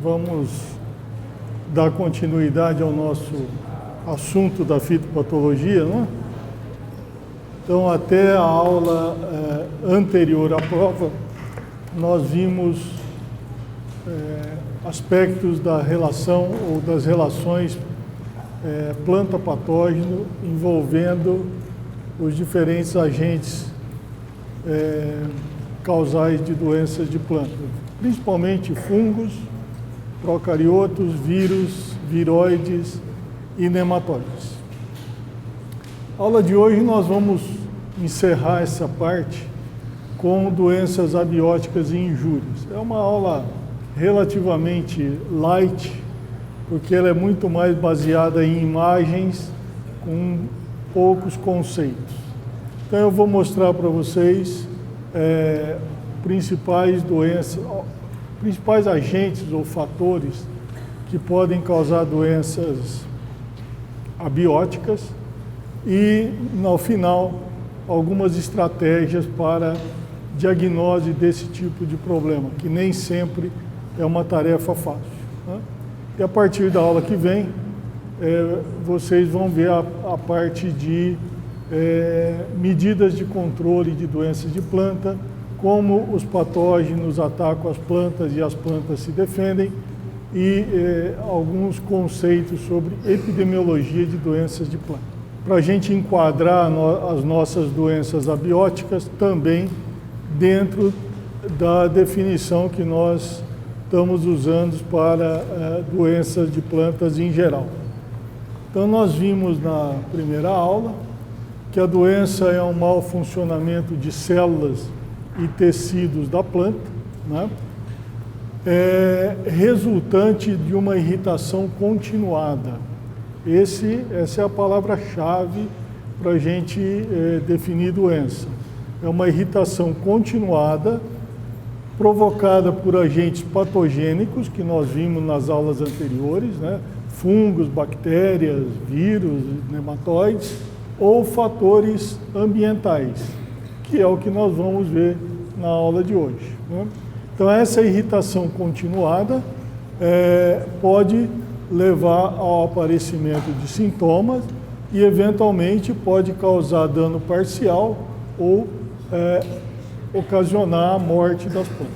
Vamos dar continuidade ao nosso assunto da fitopatologia, né? Então, até a aula anterior à prova, nós vimos aspectos da relação ou das relações planta-patógeno envolvendo os diferentes agentes causais de doenças de planta, principalmente fungos, procariotos, vírus, viroides e nematóides. Na aula de hoje nós vamos encerrar essa parte com doenças abióticas e injúrias. É uma aula relativamente light, porque ela é muito mais baseada em imagens com poucos conceitos. Então eu vou mostrar para vocês principais doenças, principais agentes ou fatores que podem causar doenças abióticas e, no final, algumas estratégias para diagnose desse tipo de problema, que nem sempre é uma tarefa fácil, né? E a partir da aula que vem, vocês vão ver a parte de medidas de controle de doenças de planta, como os patógenos atacam as plantas e as plantas se defendem, e alguns conceitos sobre epidemiologia de doenças de planta. Para a gente enquadrar as nossas doenças abióticas também dentro da definição que nós estamos usando para doenças de plantas em geral. Então, nós vimos na primeira aula que a doença é um mau funcionamento de células e tecidos da planta, né? Resultante de uma irritação continuada. Essa é a palavra-chave para a gente definir doença. É uma irritação continuada provocada por agentes patogênicos, que nós vimos nas aulas anteriores, né? Fungos, bactérias, vírus, nematóides, ou fatores ambientais, que é o que nós vamos ver na aula de hoje, né? Então, essa irritação continuada pode levar ao aparecimento de sintomas e, eventualmente, pode causar dano parcial ou ocasionar a morte das plantas.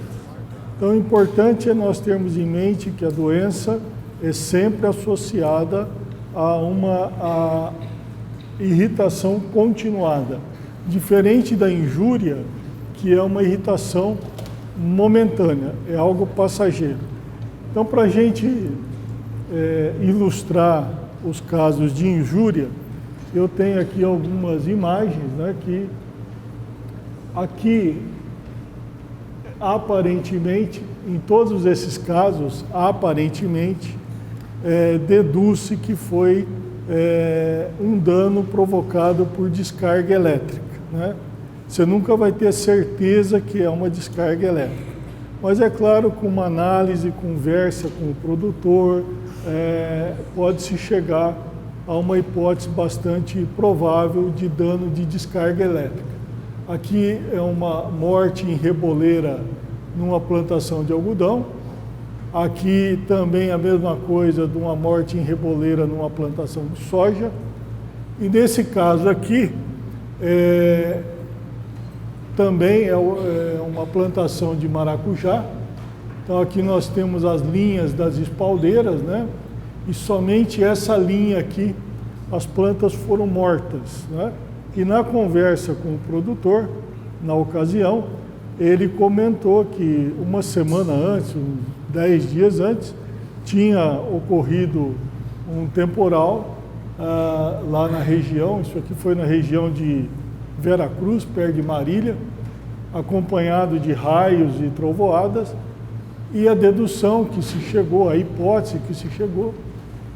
Então, o importante é nós termos em mente que a doença é sempre associada a uma irritação continuada, diferente da injúria, que é uma irritação momentânea, é algo passageiro. Então, para a gente ilustrar os casos de injúria, eu tenho aqui algumas imagens, né, que aqui, aparentemente, em todos esses casos, aparentemente, deduz-se que foi um dano provocado por descarga elétrica, né? Você nunca vai ter certeza que é uma descarga elétrica. Mas é claro, com uma análise, conversa com o produtor, pode-se chegar a uma hipótese bastante provável de dano de descarga elétrica. Aqui é uma morte em reboleira numa plantação de algodão. Aqui também a mesma coisa de uma morte em reboleira numa plantação de soja. E nesse caso aqui, também é uma plantação de maracujá. Então aqui nós temos as linhas das espaldeiras, né? E somente essa linha aqui, as plantas foram mortas, né? E na conversa com o produtor, na ocasião, ele comentou que uma semana antes, 10 dias antes, tinha ocorrido um temporal lá na região, isso aqui foi na região de Veracruz, perto de Marília, acompanhado de raios e trovoadas, e a dedução que se chegou, a hipótese que se chegou,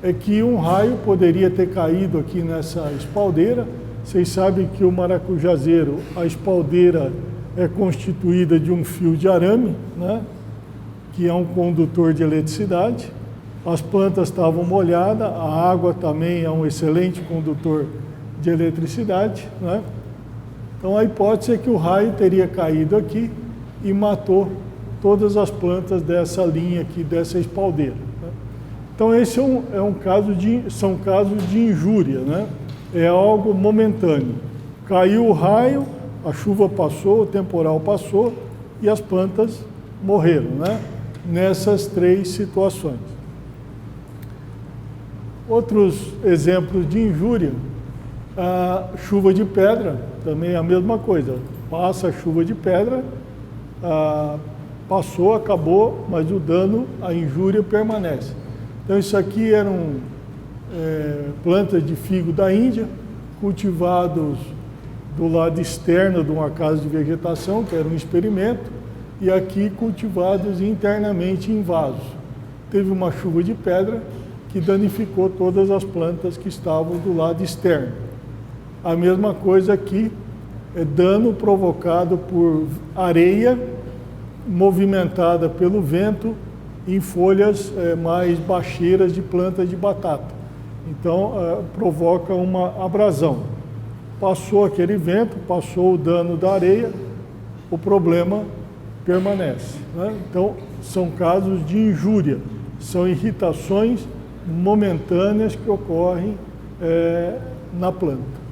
é que um raio poderia ter caído aqui nessa espaldeira. Vocês sabem que o maracujazeiro, a espaldeira é constituída de um fio de arame, né, que é um condutor de eletricidade. as plantas estavam molhadas, a água também é um excelente condutor de eletricidade, né? Então a hipótese é que o raio teria caído aqui e matou todas as plantas dessa linha aqui, dessa espaldeira, né? Então esse são casos de injúria, né? É algo momentâneo. Caiu o raio, a chuva passou, o temporal passou e as plantas morreram, né? Nessas 3 situações. Outros exemplos de injúria, a chuva de pedra, também é a mesma coisa. Passa a chuva de pedra, passou, acabou, mas o dano, a injúria permanece. Então isso aqui eram plantas de figo da Índia, cultivados do lado externo de uma casa de vegetação, que era um experimento, e aqui cultivados internamente em vasos. Teve uma chuva de pedra que danificou todas as plantas que estavam do lado externo. A mesma coisa aqui, dano provocado por areia movimentada pelo vento em folhas mais baixeiras de plantas de batata. Então, provoca uma abrasão. Passou aquele vento, passou o dano da areia, o problema permanece, né? Então, são casos de injúria, são irritações momentâneas que ocorrem na planta.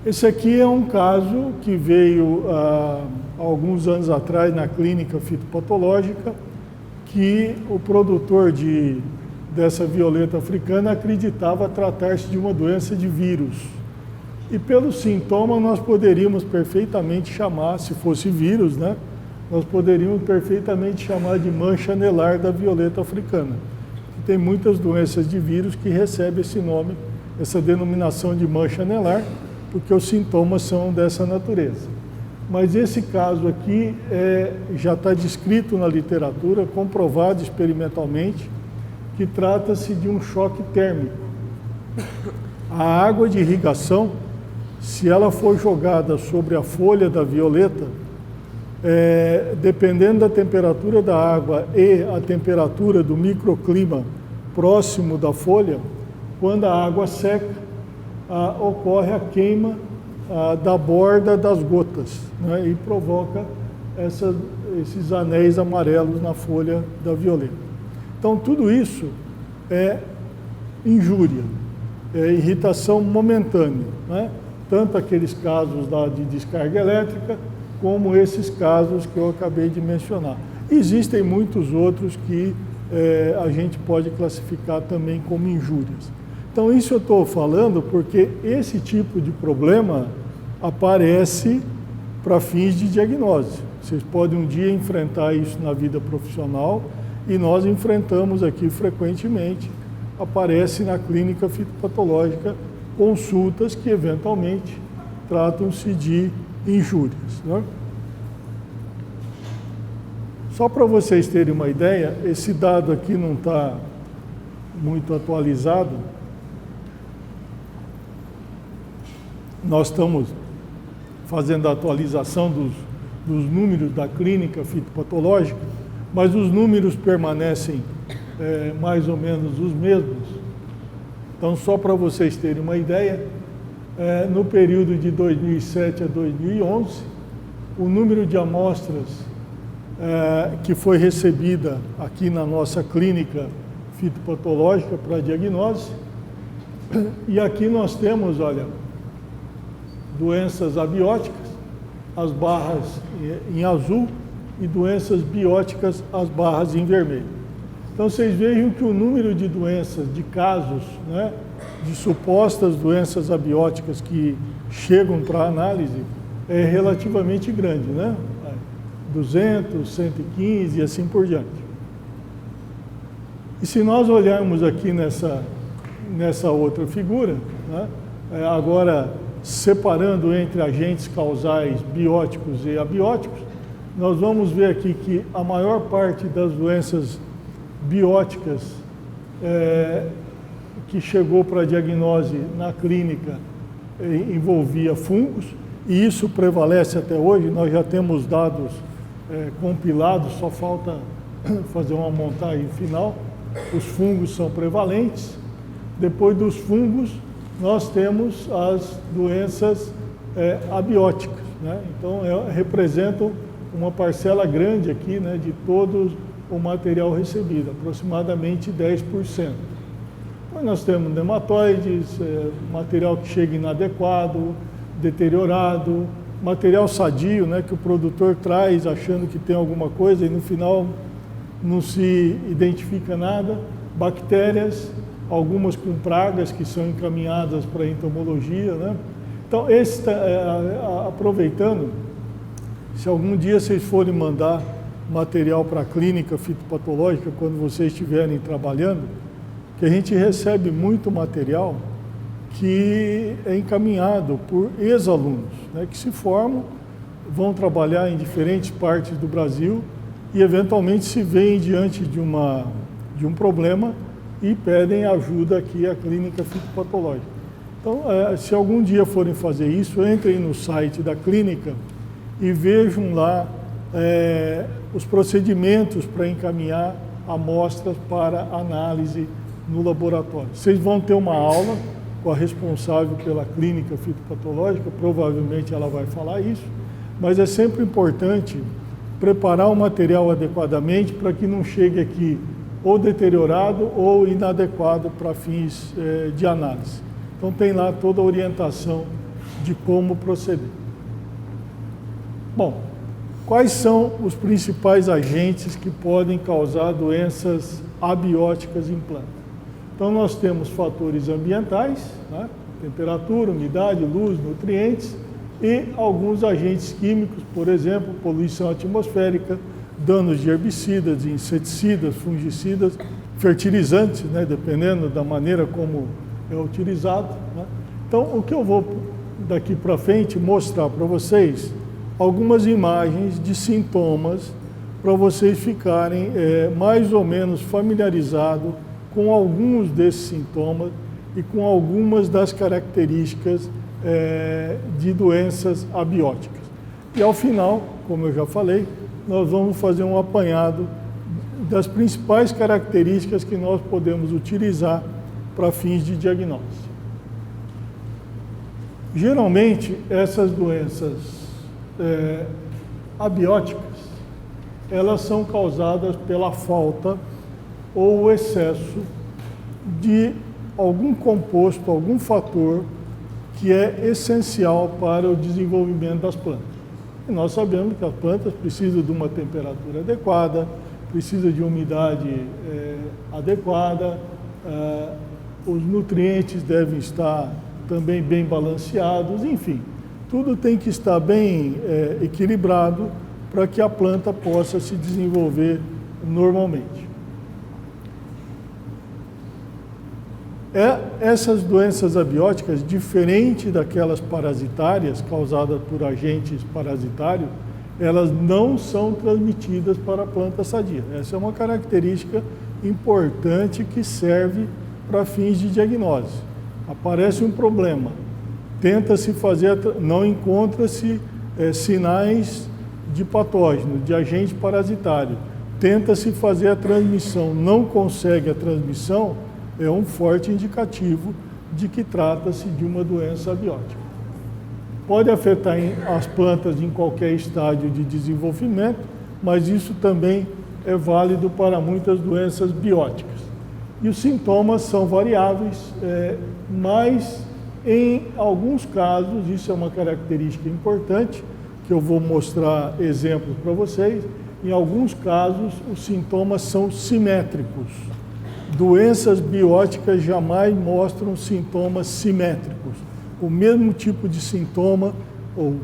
Esse aqui é um caso que veio há alguns anos atrás na clínica fitopatológica, que o produtor dessa violeta africana acreditava tratar-se de uma doença de vírus. E pelo sintoma nós poderíamos perfeitamente chamar, se fosse vírus, né? Nós poderíamos perfeitamente chamar de mancha anelar da violeta africana. Tem muitas doenças de vírus que recebem esse nome, essa denominação de mancha anelar, porque os sintomas são dessa natureza. Mas esse caso aqui já está descrito na literatura, comprovado experimentalmente, que trata-se de um choque térmico. A água de irrigação, se ela for jogada sobre a folha da violeta, dependendo da temperatura da água e a temperatura do microclima próximo da folha, quando a água seca, ocorre a queima da borda das gotas, né, e provoca esses anéis amarelos na folha da violeta. Então, tudo isso é injúria, é irritação momentânea, né? Tanto aqueles casos de descarga elétrica, como esses casos que eu acabei de mencionar. Existem muitos outros que a gente pode classificar também como injúrias. Então, isso eu estou falando porque esse tipo de problema aparece para fins de diagnóstico. Vocês podem um dia enfrentar isso na vida profissional e nós enfrentamos aqui frequentemente. Aparece na clínica fitopatológica consultas que eventualmente tratam-se de injúrias, né? Só para vocês terem uma ideia, esse dado aqui não está muito atualizado. Nós estamos fazendo a atualização dos números da clínica fitopatológica, mas os números permanecem mais ou menos os mesmos. Então, só para vocês terem uma ideia, no período de 2007 a 2011, o número de amostras que foi recebida aqui na nossa clínica fitopatológica para diagnose, e aqui nós temos, olha, doenças abióticas, as barras em azul, e doenças bióticas, as barras em vermelho. Então, vocês vejam que o número de doenças, de casos, né, de supostas doenças abióticas que chegam para análise é relativamente grande, né? 200, 115 e assim por diante. E se nós olharmos aqui nessa outra figura, né, agora separando entre agentes causais bióticos e abióticos, nós vamos ver aqui que a maior parte das doenças bióticas que chegou para diagnose na clínica envolvia fungos, e isso prevalece até hoje. Nós já temos dados compilados, só falta fazer uma montagem final, os fungos são prevalentes. Depois dos fungos, nós temos as doenças abióticas, né? Então, representam uma parcela grande aqui, né, de todo o material recebido, aproximadamente 10%. Depois nós temos nematóides, material que chega inadequado, deteriorado, material sadio, né, que o produtor traz achando que tem alguma coisa e no final não se identifica nada, bactérias, algumas com pragas que são encaminhadas para a entomologia, né? Então, aproveitando, se algum dia vocês forem mandar material para a clínica fitopatológica, quando vocês estiverem trabalhando, que a gente recebe muito material que é encaminhado por ex-alunos, né, que se formam, vão trabalhar em diferentes partes do Brasil e eventualmente se veem diante de um problema e pedem ajuda aqui à clínica fitopatológica. Então, se algum dia forem fazer isso, entrem no site da clínica e vejam lá os procedimentos para encaminhar amostras para análise no laboratório. Vocês vão ter uma aula com a responsável pela clínica fitopatológica, provavelmente ela vai falar isso, mas é sempre importante preparar o material adequadamente para que não chegue aqui ou deteriorado ou inadequado para fins de análise. Então tem lá toda a orientação de como proceder. Bom, quais são os principais agentes que podem causar doenças abióticas em plantas? Então nós temos fatores ambientais, né? Temperatura, umidade, luz, nutrientes e alguns agentes químicos, por exemplo, poluição atmosférica, danos de herbicidas, de inseticidas, fungicidas, fertilizantes, né? Dependendo da maneira como é utilizado, né? Então o que eu vou daqui para frente mostrar para vocês algumas imagens de sintomas para vocês ficarem mais ou menos familiarizados com alguns desses sintomas e com algumas das características de doenças abióticas. E ao final, como eu já falei, nós vamos fazer um apanhado das principais características que nós podemos utilizar para fins de diagnóstico. Geralmente, essas doenças abióticas, elas são causadas pela falta ou o excesso de algum composto, algum fator que é essencial para o desenvolvimento das plantas. E nós sabemos que as plantas precisam de uma temperatura adequada, precisam de umidade adequada, os nutrientes devem estar também bem balanceados, enfim, tudo tem que estar bem equilibrado para que a planta possa se desenvolver normalmente. Essas doenças abióticas, diferente daquelas parasitárias causadas por agentes parasitários, elas não são transmitidas para a planta sadia. Essa é uma característica importante que serve para fins de diagnose. Aparece um problema, tenta-se fazer, não encontra-se sinais de patógeno, de agente parasitário, tenta-se fazer a transmissão, não consegue a transmissão, é um forte indicativo de que trata-se de uma doença abiótica. Pode afetar as plantas em qualquer estágio de desenvolvimento, mas isso também é válido para muitas doenças bióticas. E os sintomas são variáveis, mas em alguns casos, isso é uma característica importante, que eu vou mostrar exemplos para vocês, em alguns casos os sintomas são simétricos. Doenças bióticas jamais mostram sintomas simétricos. O mesmo tipo de sintoma, ou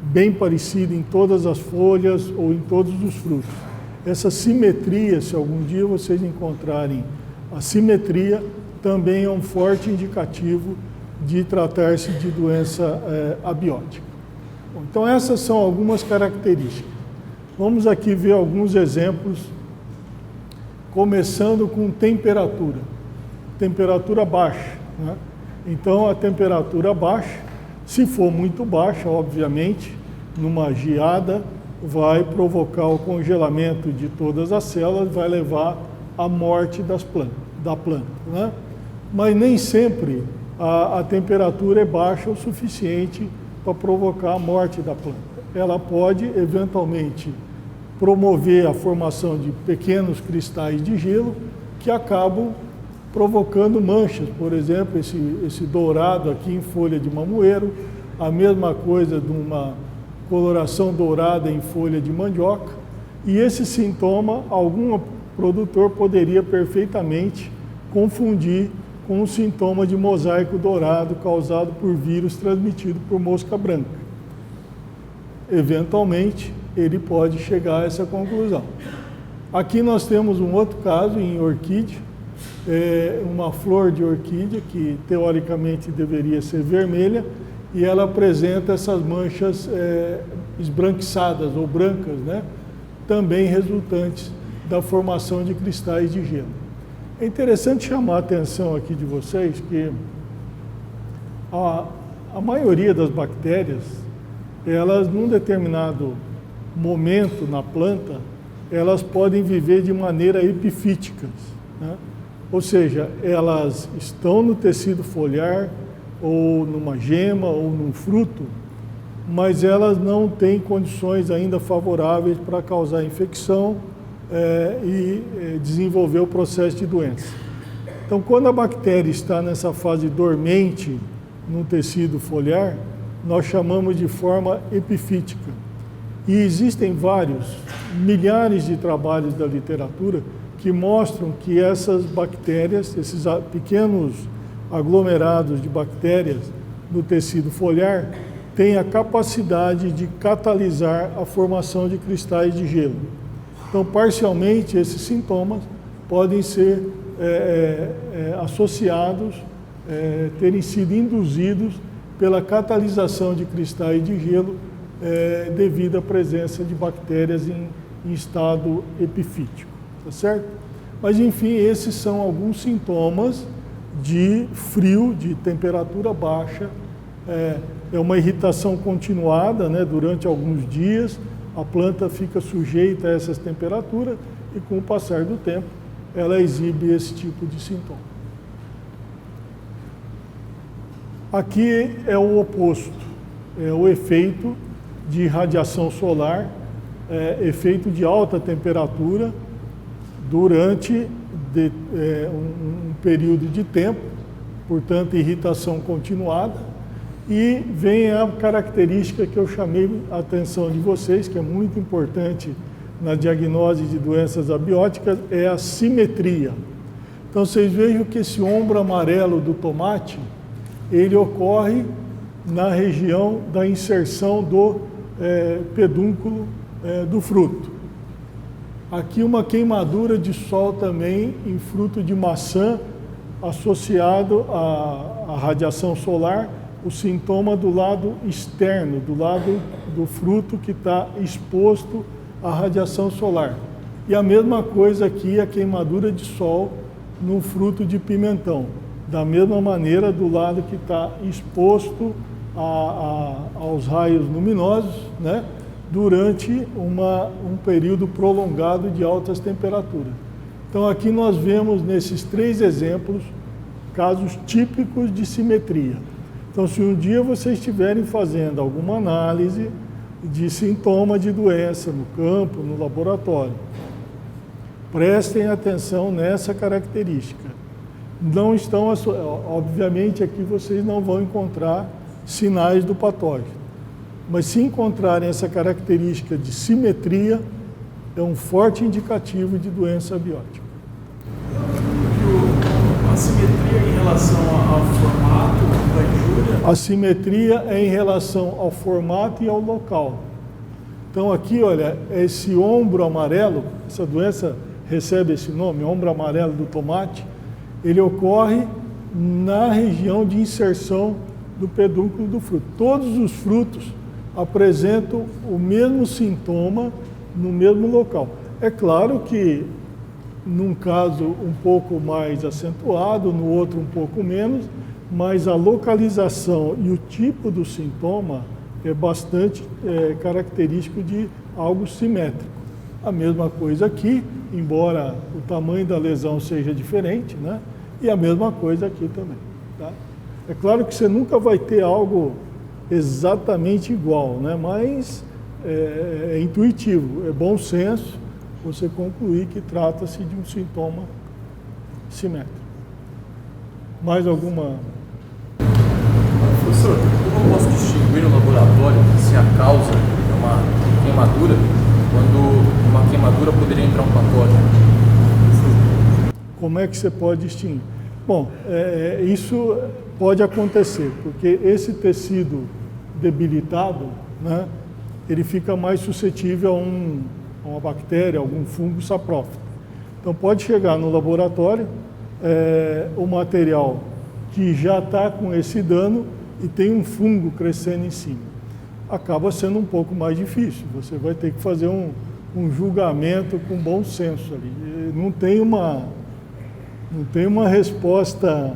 bem parecido em todas as folhas ou em todos os frutos. Essa simetria, se algum dia vocês encontrarem a simetria, também é um forte indicativo de tratar-se de doença abiótica. Bom, então essas são algumas características. Vamos aqui ver alguns exemplos, começando com temperatura. Temperatura baixa, né? Então a temperatura baixa, se for muito baixa, obviamente, numa geada, vai provocar o congelamento de todas as células, vai levar a morte da planta, né? Mas nem sempre a temperatura é baixa o suficiente para provocar a morte da planta. Ela pode, eventualmente, promover a formação de pequenos cristais de gelo que acabam provocando manchas, por exemplo, esse dourado aqui em folha de mamoeiro, a mesma coisa de uma coloração dourada em folha de mandioca, e esse sintoma algum produtor poderia perfeitamente confundir com um sintoma de mosaico dourado causado por vírus transmitido por mosca branca. Eventualmente, ele pode chegar a essa conclusão. Aqui nós temos um outro caso em orquídea, uma flor de orquídea que teoricamente deveria ser vermelha e ela apresenta essas manchas esbranquiçadas ou brancas, né? Também resultantes da formação de cristais de gelo. É interessante chamar a atenção aqui de vocês que a maioria das bactérias, elas num determinado momento na planta, elas podem viver de maneira epifítica, né? Ou seja, elas estão no tecido foliar, ou numa gema, ou num fruto, mas elas não têm condições ainda favoráveis para causar infecção e desenvolver o processo de doença. Então, quando a bactéria está nessa fase dormente no tecido foliar, nós chamamos de forma epifítica. E existem milhares de trabalhos da literatura que mostram que essas bactérias, esses pequenos aglomerados de bactérias no tecido foliar, têm a capacidade de catalisar a formação de cristais de gelo. Então, parcialmente, esses sintomas podem ser associados, terem sido induzidos pela catalisação de cristais de gelo devido à presença de bactérias em estado epifítico, tá certo? Mas, enfim, esses são alguns sintomas de frio, de temperatura baixa, é uma irritação continuada, né, durante alguns dias, a planta fica sujeita a essas temperaturas e, com o passar do tempo, ela exibe esse tipo de sintoma. Aqui é o oposto, é o efeito de radiação solar, efeito de alta temperatura durante um período de tempo, portanto, irritação continuada. E vem a característica que eu chamei a atenção de vocês, que é muito importante na diagnose de doenças abióticas, é a simetria. Então, vocês vejam que esse ombro amarelo do tomate, ele ocorre na região da inserção do pedúnculo do fruto. Aqui uma queimadura de sol também em fruto de maçã associado à radiação solar, o sintoma do lado externo, do lado do fruto que está exposto à radiação solar. E a mesma coisa aqui, a queimadura de sol no fruto de pimentão. Da mesma maneira, do lado que está exposto aos raios luminosos, né, durante um período prolongado de altas temperaturas. Então, aqui nós vemos nesses 3 exemplos casos típicos de simetria. Então, se um dia vocês estiverem fazendo alguma análise de sintoma de doença no campo, no laboratório, prestem atenção nessa característica. Não estão, obviamente, aqui vocês não vão encontrar sinais do patógeno, mas se encontrarem essa característica de simetria, é um forte indicativo de doença abiótica. A simetria em relação ao formato da injúria? A simetria é em relação ao formato e ao local. Então aqui, olha, esse ombro amarelo, essa doença recebe esse nome, ombro amarelo do tomate, ele ocorre na região de inserção do pedúnculo do fruto. Todos os frutos apresentam o mesmo sintoma no mesmo local. É claro que num caso um pouco mais acentuado, no outro um pouco menos, mas a localização e o tipo do sintoma é bastante característico de algo simétrico. A mesma coisa aqui, embora o tamanho da lesão seja diferente, né? E a mesma coisa aqui também, tá? É claro que você nunca vai ter algo exatamente igual, né? Mas é intuitivo, é bom senso você concluir que trata-se de um sintoma simétrico. Mais alguma? Professor, como eu posso distinguir no laboratório se a causa é uma queimadura, quando uma queimadura poderia entrar um patógeno? Como é que você pode distinguir? Bom, isso pode acontecer, porque esse tecido debilitado, né, ele fica mais suscetível a uma bactéria, algum fungo saprófito. Então pode chegar no laboratório o material que já está com esse dano e tem um fungo crescendo em cima. Acaba sendo um pouco mais difícil, você vai ter que fazer um julgamento com bom senso ali. Não tem uma resposta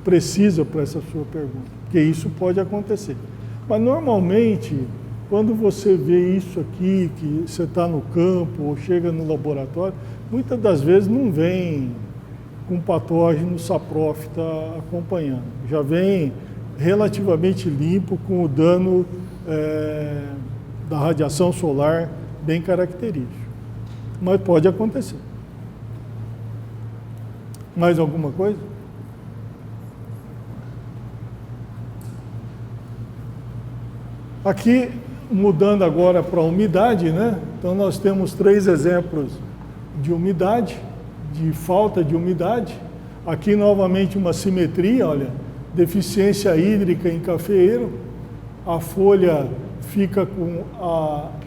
precisa para essa sua pergunta, porque isso pode acontecer. Mas normalmente, quando você vê isso aqui, que você está no campo ou chega no laboratório, muitas das vezes não vem com patógeno saprófita acompanhando. Já vem relativamente limpo, com o dano da radiação solar bem característico. Mas pode acontecer. Mais alguma coisa? Aqui, mudando agora para a umidade, né? Então nós temos 3 exemplos de umidade, de falta de umidade. Aqui novamente uma simetria, olha, deficiência hídrica em cafeeiro. A folha fica com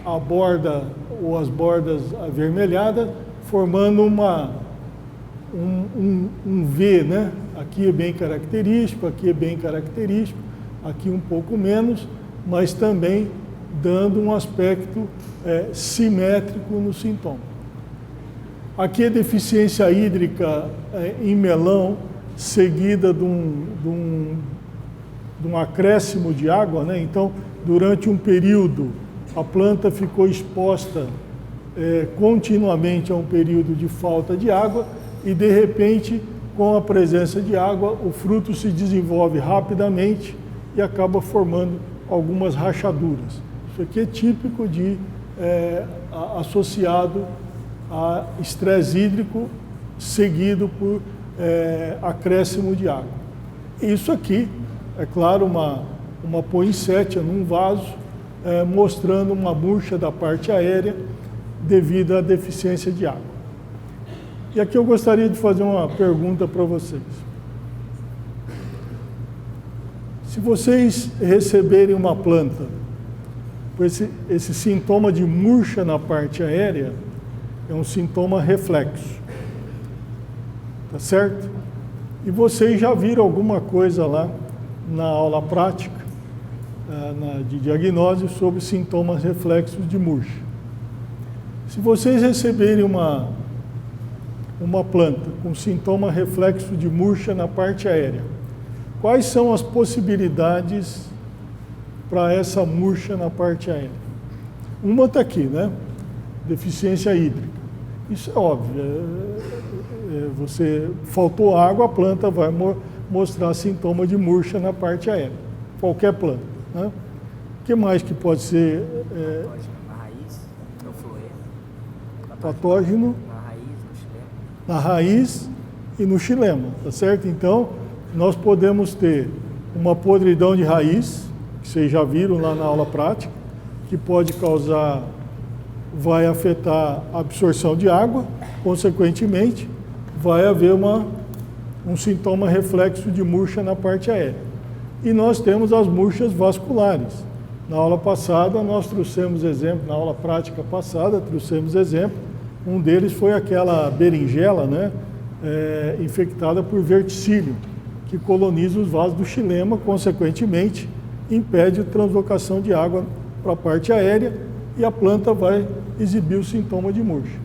a borda ou as bordas avermelhadas, formando um V, né? Aqui é bem característico, aqui é bem característico, aqui um pouco menos, mas também dando um aspecto simétrico no sintoma. Aqui é deficiência hídrica em melão, seguida de um acréscimo de água, né? Então, durante um período, a planta ficou exposta continuamente a um período de falta de água e, de repente, com a presença de água, o fruto se desenvolve rapidamente e acaba formando algumas rachaduras. Isso aqui é típico associado a estresse hídrico seguido por acréscimo de água. Isso aqui, é claro, uma poinsétia num vaso, mostrando uma murcha da parte aérea devido à deficiência de água. E aqui eu gostaria de fazer uma pergunta para vocês. Se vocês receberem uma planta com esse sintoma de murcha na parte aérea, é um sintoma reflexo, tá certo? E vocês já viram alguma coisa lá na aula prática de diagnose sobre sintomas reflexos de murcha. Se vocês receberem uma planta com sintoma reflexo de murcha na parte aérea, quais são as possibilidades para essa murcha na parte aérea? Uma está aqui, né? Deficiência hídrica. Isso é óbvio. Você faltou água, a planta vai mostrar sintoma de murcha na parte aérea. Qualquer planta, né? O que mais que pode ser? Na raiz, no floema. Patógeno. Na raiz, Na raiz no xilema. e no xilema, tá certo? Então, nós podemos ter uma podridão de raiz, que vocês já viram lá na aula prática, que pode causar, vai afetar a absorção de água, consequentemente, vai haver um sintoma reflexo de murcha na parte aérea. E nós temos as murchas vasculares. Na aula passada, nós trouxemos exemplo, na aula prática passada, trouxemos exemplo. Um deles foi aquela berinjela, né, infectada por verticílio, que coloniza os vasos do xilema, consequentemente, impede a translocação de água para a parte aérea e a planta vai exibir o sintoma de murcha.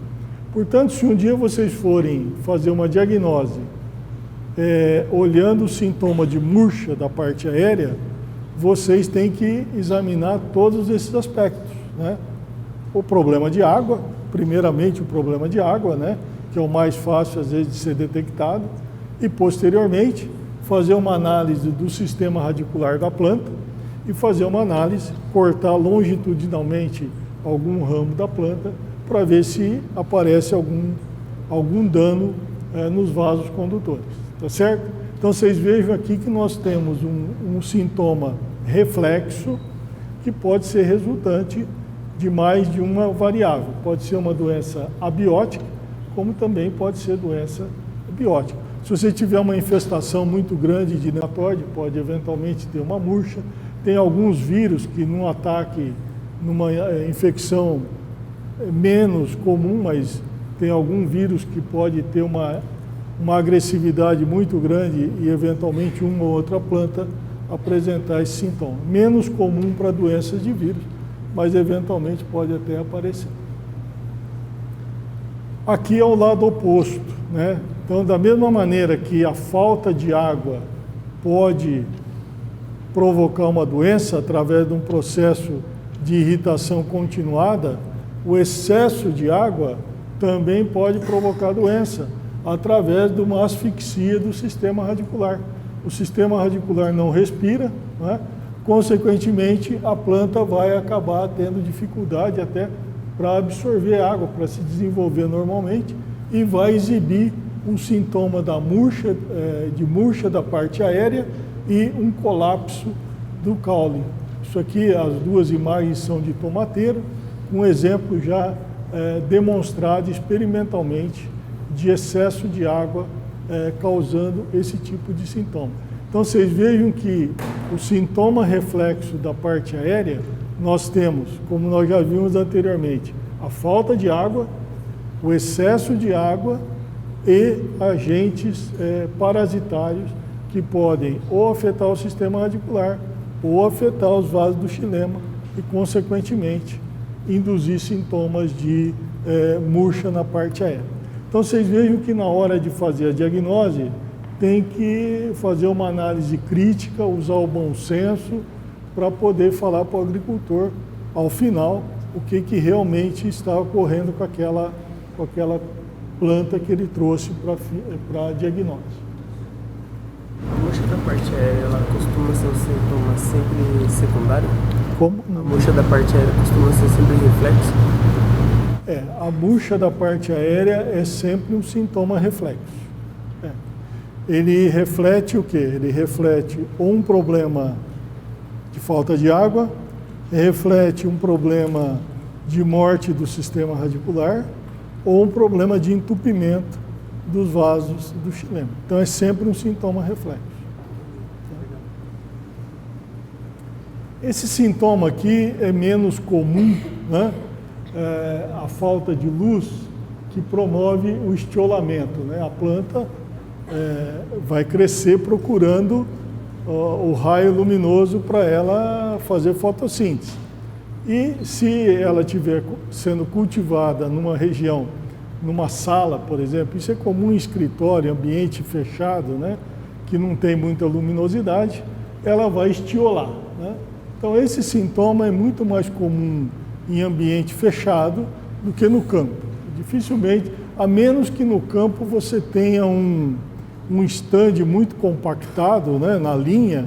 Portanto, se um dia vocês forem fazer uma diagnose olhando o sintoma de murcha da parte aérea, vocês têm que examinar todos esses aspectos, né? O problema de água, primeiramente o problema de água, né, que é o mais fácil às vezes de ser detectado, e posteriormente fazer uma análise do sistema radicular da planta e fazer uma análise, cortar longitudinalmente algum ramo da planta para ver se aparece algum dano nos vasos condutores, tá certo? Então vocês vejam aqui que nós temos um sintoma reflexo que pode ser resultante de mais de uma variável. Pode ser uma doença abiótica, como também pode ser doença biótica. Se você tiver uma infestação muito grande de nematóide, pode eventualmente ter uma murcha. Tem alguns vírus que num ataque, numa infecção menos comum, mas tem algum vírus que pode ter uma agressividade muito grande e eventualmente uma ou outra planta apresentar esse sintoma. Menos comum para doenças de vírus, mas eventualmente pode até aparecer. Aqui é o lado oposto, né? Então, da mesma maneira que a falta de água pode provocar uma doença através de um processo de irritação continuada, o excesso de água também pode provocar doença através de uma asfixia do sistema radicular. O sistema radicular não respira, né? Consequentemente, a planta vai acabar tendo dificuldade até para absorver água, para se desenvolver normalmente, e vai exibir um sintoma da murcha, de murcha da parte aérea e um colapso do caule. Isso aqui, as duas imagens são de tomateiro, um exemplo já demonstrado experimentalmente de excesso de água causando esse tipo de sintoma. Então vocês vejam que o sintoma reflexo da parte aérea, nós temos, como nós já vimos anteriormente, a falta de água, o excesso de água e agentes parasitários que podem ou afetar o sistema radicular ou afetar os vasos do xilema e, consequentemente, induzir sintomas de murcha na parte aérea. Então, vocês vejam que na hora de fazer a diagnose, tem que fazer uma análise crítica, usar o bom senso para poder falar para o agricultor, ao final, o que realmente está ocorrendo com aquela planta que ele trouxe para diagnóstico. A murcha da parte aérea, ela costuma ser um sintoma sempre secundário? Como? A murcha da parte aérea costuma ser sempre reflexo? A murcha da parte aérea é sempre um sintoma reflexo. Ele reflete o quê? Ele reflete ou um problema de falta de água, reflete um problema de morte do sistema radicular ou um problema de entupimento dos vasos do xilema. Então é sempre um sintoma reflexo. Esse sintoma aqui é menos comum, né? A falta de luz que promove o estiolamento, né? A planta vai crescer procurando o raio luminoso para ela fazer fotossíntese. E se ela estiver sendo cultivada numa região, numa sala, por exemplo, isso é comum em escritório, ambiente fechado, né, que não tem muita luminosidade, ela vai estiolar, né? Então esse sintoma é muito mais comum em ambiente fechado do que no campo. Dificilmente, a menos que no campo você tenha um estande muito compactado, né, na linha,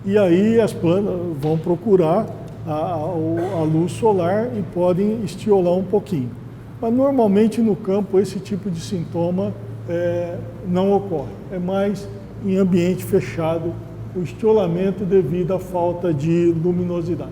e aí as plantas vão procurar a luz solar e podem estiolar um pouquinho. Mas normalmente no campo esse tipo de sintoma não ocorre. É mais em ambiente fechado o estiolamento devido à falta de luminosidade.